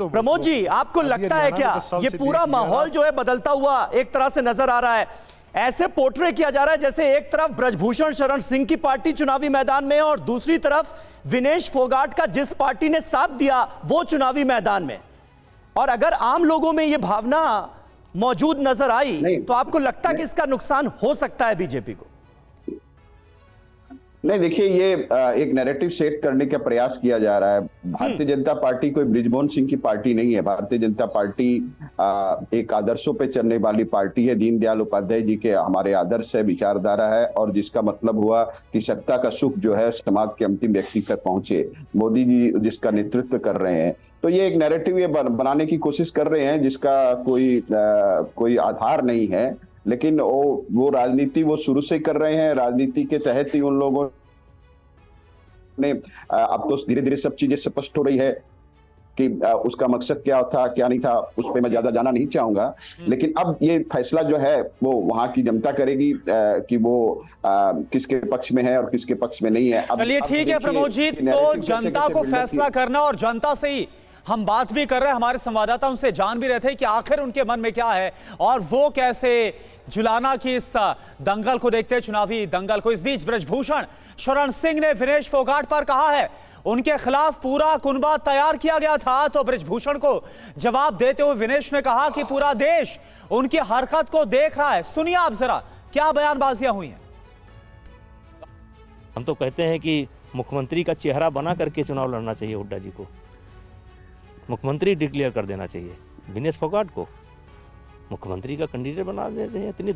तो प्रमोद जी, आपको लगता है क्या ये पूरा माहौल जो है बदलता हुआ एक तरह से नजर आ रहा है? ऐसे पोर्ट्रे किया जा रहा है जैसे एक तरफ ब्रजभूषण शरण सिंह की पार्टी चुनावी मैदान में और दूसरी तरफ विनेश फोगाट का जिस पार्टी ने साथ दिया वो चुनावी मैदान में। और अगर आम लोगों में ये भावना मौजूद नजर आई तो आपको लगता है कि इसका नुकसान हो सकता है बीजेपी को? नहीं, देखिए, ये एक नैरेटिव सेट करने का प्रयास किया जा रहा है। भारतीय जनता पार्टी कोई बृजमोहन सिंह की पार्टी नहीं है। भारतीय जनता पार्टी एक आदर्शों पे चलने वाली पार्टी है। दीनदयाल उपाध्याय जी के हमारे आदर्श है, विचारधारा है, और जिसका मतलब हुआ कि सत्ता का सुख जो है समाज के अंतिम व्यक्ति तक पहुंचे। मोदी जी जिसका नेतृत्व कर रहे हैं, तो ये एक नैरेटिव ये बनाने की कोशिश कर रहे हैं जिसका कोई आधार नहीं है। लेकिन वो राजनीति वो शुरू से कर रहे हैं। राजनीति के तहत ही उन लोगों ने अब तो धीरे धीरे सब चीजें स्पष्ट हो रही है कि उसका मकसद क्या था क्या नहीं था, उस पर मैं ज्यादा जाना नहीं चाहूंगा। लेकिन अब ये फैसला जो है वो वहां की जनता करेगी कि वो किसके पक्ष में है और किसके पक्ष में नहीं है। चलिए ठीक है प्रमोद जी, तो जनता को फैसला करना, और जनता से ही हम बात भी कर रहे हैं। हमारे संवाददाता उनसे जान भी रहे थे कि आखिर उनके मन में क्या है और वो कैसे जुलाना की इस दंगल को देखते हैं, चुनावी दंगल को। इस बीच ब्रजभूषण शरण सिंह ने विनेश फोगाट पर कहा है उनके खिलाफ पूरा कुनबा तैयार किया गया था। तो ब्रजभूषण को जवाब देते हुए विनेश ने कहा कि पूरा देश उनकी हरकत को देख रहा है। सुनिए आप जरा क्या बयानबाजियां हुई हैं। हम तो कहते हैं कि मुख्यमंत्री का चेहरा बना करके चुनाव लड़ना चाहिए। हुड्डा जी को मुख्यमंत्री डिक्लेयर कर देना चाहिए। विनेश फोगाट को मुख्यमंत्री का कैंडिडेट बना देना चाहिए। इतनी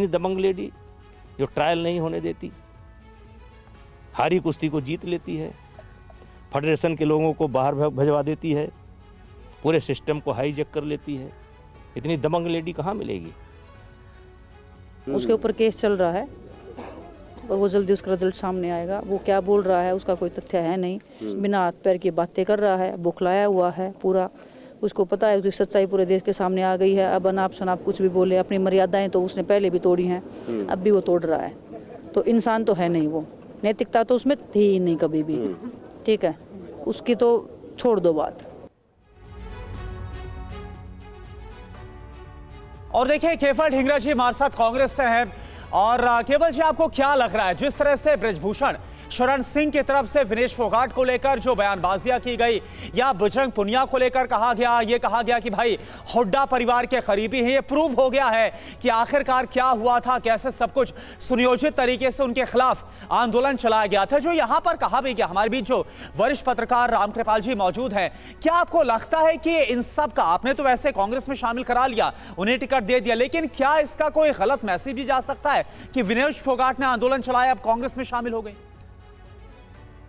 दबंग लेडी जो ट्रायल नहीं होने देती, हारी कुश्ती को जीत लेती है, फेडरेशन के लोगों को बाहर भिजवा देती है, पूरे सिस्टम को हाईजैक कर लेती है। इतनी दबंग लेडी कहाँ मिलेगी? उसके ऊपर केस चल रहा है और वो जल्दी उसका रिजल्ट सामने आएगा। वो क्या बोल रहा है उसका कोई तथ्य है नहीं, बिना हाथ पैर की बातें कर रहा है, बुखलाया हुआ है पूरा। उसको पता है उसकी सच्चाई पूरे देश के सामने आ गई है। अब अनाप शनाप कुछ भी बोले, अपनी मर्यादाएं तो उसने पहले भी तोड़ी हैं, अब भी वो तोड़ रहा है। तो इंसान तो है नहीं, वो नैतिकता तो उसमें थी ही नहीं कभी भी। ठीक है, उसकी तो छोड़ दो बात। और देखिए केवल ढींगरा जी हमारे साथ कांग्रेस से हैं। और केवल जी, आपको क्या लग रहा है जिस तरह से ब्रजभूषण शरण सिंह की तरफ से विनेश फोगाट को लेकर जो बयानबाजियां की गई, या बजरंग पुनिया को लेकर कहा गया कि भाई हुड्डा परिवार के करीबी हैं, ये प्रूव हो गया है कि आखिरकार क्या हुआ था, कैसे सब कुछ सुनियोजित तरीके से उनके खिलाफ आंदोलन चलाया गया था, जो यहां पर कहा भी गया। हमारे बीच जो वरिष्ठ पत्रकार रामकृपाल जी मौजूद हैं, क्या आपको लगता है कि इन सब का, आपने तो वैसे कांग्रेस में शामिल करा लिया, उन्हें टिकट दे दिया, लेकिन क्या इसका कोई गलत मैसेज भी जा सकता है कि विनेश फोगाट ने आंदोलन चलाया, अब कांग्रेस में शामिल हो गई?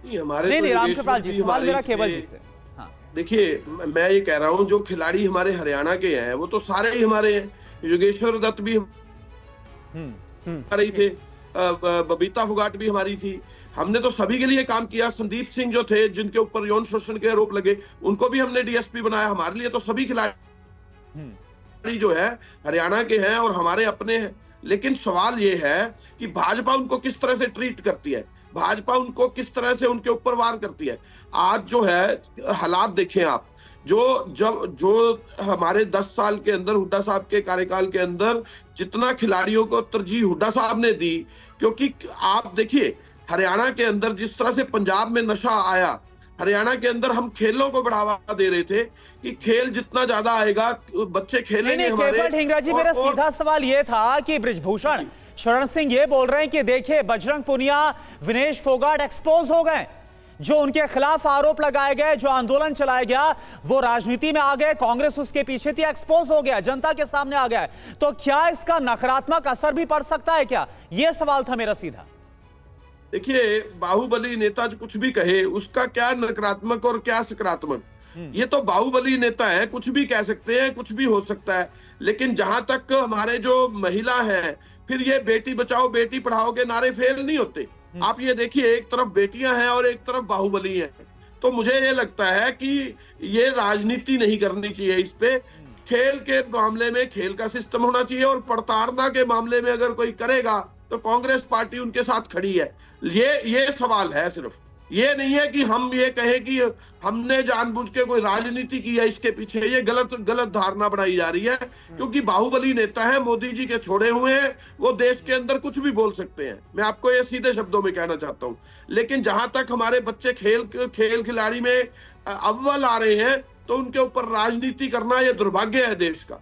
नहीं, रामकृपाल जी, सवाल मेरा केवल जी से। हाँ। देखिए, मैं ये कह रहा हूँ जो खिलाड़ी हमारे हरियाणा के हैं वो तो सारे ही हमारे हैं। योगेश्वर दत्त भी हमारे थे, बबीता फोगाट भी हमारी थी। हमने तो सभी के लिए काम किया। संदीप सिंह जो थे, जिनके ऊपर यौन शोषण के आरोप लगे, उनको भी हमने डीएसपी बनाया। हमारे लिए तो सभी खिलाड़ी जो है हरियाणा के हैं और हमारे अपने हैं। लेकिन सवाल ये है कि भाजपा उनको किस तरह से ट्रीट करती है, भाजपा उनको किस तरह से उनके ऊपर वार करती है। आज जो है हालात देखें आप, जो हमारे 10 साल के अंदर हुड्डा साहब के कार्यकाल के अंदर जितना खिलाड़ियों को तरजीह हुड्डा साहब ने दी, क्योंकि आप देखिए हरियाणा के अंदर जिस तरह से पंजाब में नशा आया, हरियाणा के अंदर हम खेलों को बढ़ावा दे रहे थे कि खेल जितना ज्यादा आएगा बच्चे खेलेंगे। केवल ढींगरा जी, मेरा सीधा सवाल यह था कि ब्रजभूषण शरण सिंह ये बोल रहे हैं कि देखिए बजरंग पुनिया, विनेश फोगाट एक्सपोज हो गए, जो उनके खिलाफ आरोप लगाए गए, जो आंदोलन चलाया गया, वो राजनीति में आ गए, कांग्रेस उसके पीछे थी, एक्सपोज हो गया, जनता के सामने आ गया। तो क्या इसका नकारात्मक असर भी पड़ सकता है क्या? यह सवाल था मेरा सीधा। देखिए, बाहुबली नेता जो कुछ भी कहे उसका क्या नकारात्मक और क्या सकारात्मक, ये तो बाहुबली नेता है, कुछ भी कह सकते हैं, कुछ भी हो सकता है। लेकिन जहां तक हमारे जो महिला है, फिर ये बेटी बचाओ बेटी पढ़ाओ के नारे फेल नहीं होते। आप ये देखिए, एक तरफ बेटियां हैं और एक तरफ बाहुबली है। तो मुझे ये लगता है कि ये राजनीति नहीं करनी चाहिए। इस पे खेल के मामले में खेल का सिस्टम होना चाहिए, और प्रताड़ना के मामले में अगर कोई करेगा तो कांग्रेस पार्टी उनके साथ खड़ी है। ये सवाल है, सिर्फ ये नहीं है कि हम ये कहें कि हमने जानबूझ के कोई राजनीति की है इसके पीछे, ये गलत धारणा बनाई जा रही है, क्योंकि बाहुबली नेता है, मोदी जी के छोड़े हुए हैं, वो देश के अंदर कुछ भी बोल सकते हैं, मैं आपको ये सीधे शब्दों में कहना चाहता हूं। लेकिन जहां तक हमारे बच्चे खेल खिलाड़ी में अव्वल आ रहे हैं, तो उनके ऊपर राजनीति करना ये दुर्भाग्य है देश का।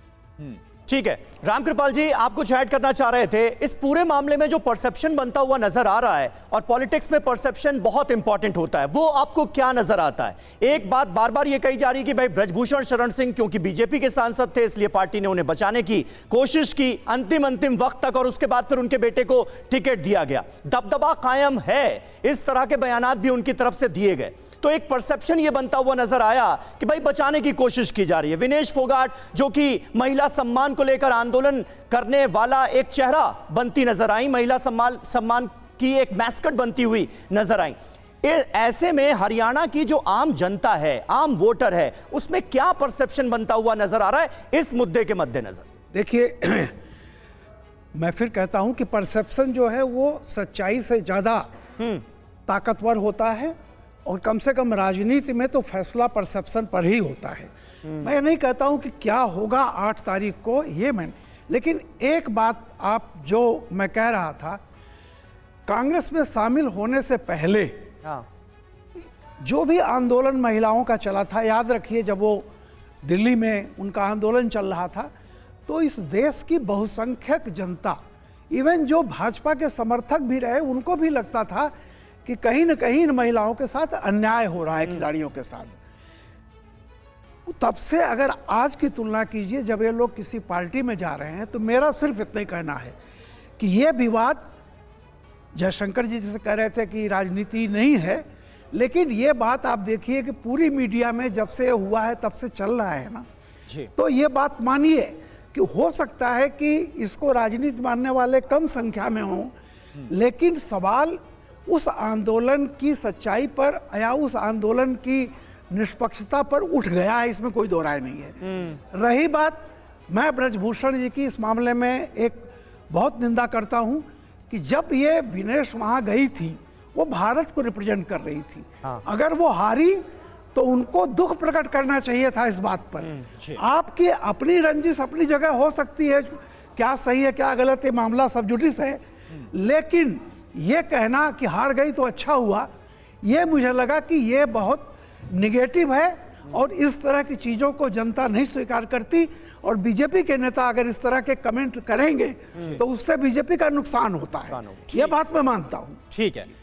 ठीक है, रामकृपाल जी आप कुछ ऐड करना चाह रहे थे। इस पूरे मामले में जो परसेप्शन बनता हुआ नजर आ रहा है, और पॉलिटिक्स में परसेप्शन बहुत इंपॉर्टेंट होता है, वो आपको क्या नजर आता है? एक बात बार बार ये कही जा रही है कि भाई ब्रजभूषण शरण सिंह क्योंकि बीजेपी के सांसद थे इसलिए पार्टी ने उन्हें बचाने की कोशिश की अंतिम वक्त तक, और उसके बाद फिर उनके बेटे को टिकट दिया गया। दबदबा कायम है, इस तरह के बयानात भी उनकी तरफ से दिए गए, तो एक परसेप्शन ये बनता हुआ नजर आया कि भाई बचाने की कोशिश की जा रही है। विनेश फोगाट जो कि महिला सम्मान को लेकर आंदोलन करने वाला एक चेहरा बनती नजर आई, महिला सम्मान की एक मैस्कट बनती हुई नजर आई। ऐसे में हरियाणा की जो आम जनता है, आम वोटर है, उसमें क्या परसेप्शन बनता हुआ नजर आ रहा है इस मुद्दे के मद्देनजर? देखिए मैं फिर कहता हूं कि परसेप्शन जो है वो सच्चाई से ज्यादा ताकतवर होता है, और कम से कम राजनीति में तो फैसला परसेप्शन पर ही होता है। मैं नहीं कहता हूं कि क्या होगा 8 तारीख को, ये मैं, लेकिन एक बात आप जो मैं कह रहा था, कांग्रेस में शामिल होने से पहले जो भी आंदोलन महिलाओं का चला था, याद रखिए जब वो दिल्ली में उनका आंदोलन चल रहा था, तो इस देश की बहुसंख्यक जनता, इवन जो भाजपा के समर्थक भी रहे, उनको भी लगता था कि कहीं न कहीं इन महिलाओं के साथ अन्याय हो रहा है, खिलाड़ियों के साथ। तब से अगर आज की तुलना कीजिए, जब ये लोग किसी पार्टी में जा रहे हैं, तो मेरा सिर्फ इतना ही कहना है कि ये विवाद, जयशंकर जी जैसे कह रहे थे कि राजनीति नहीं है, लेकिन ये बात आप देखिए कि पूरी मीडिया में जब से हुआ है तब से चल रहा है ना जी। तो ये बात मानिए कि हो सकता है कि इसको राजनीति मानने वाले कम संख्या में हों, लेकिन सवाल उस आंदोलन की सच्चाई पर या उस आंदोलन की निष्पक्षता पर उठ गया है, इसमें कोई दो राय नहीं है। रही बात, मैं ब्रजभूषण जी की इस मामले में एक बहुत निंदा करता हूं कि जब ये विनेश वहां गई थी, वो भारत को रिप्रेजेंट कर रही थी। अगर वो हारी तो उनको दुख प्रकट करना चाहिए था इस बात पर। आपकी अपनी रंजिश अपनी जगह हो सकती है, क्या सही है क्या गलत है, मामला सब जुडिस है, लेकिन ये कहना कि हार गई तो अच्छा हुआ, ये मुझे लगा कि ये बहुत निगेटिव है, और इस तरह की चीज़ों को जनता नहीं स्वीकार करती, और बीजेपी के नेता अगर इस तरह के कमेंट करेंगे तो उससे बीजेपी का नुकसान होता है, ये बात मैं मानता हूँ। ठीक है,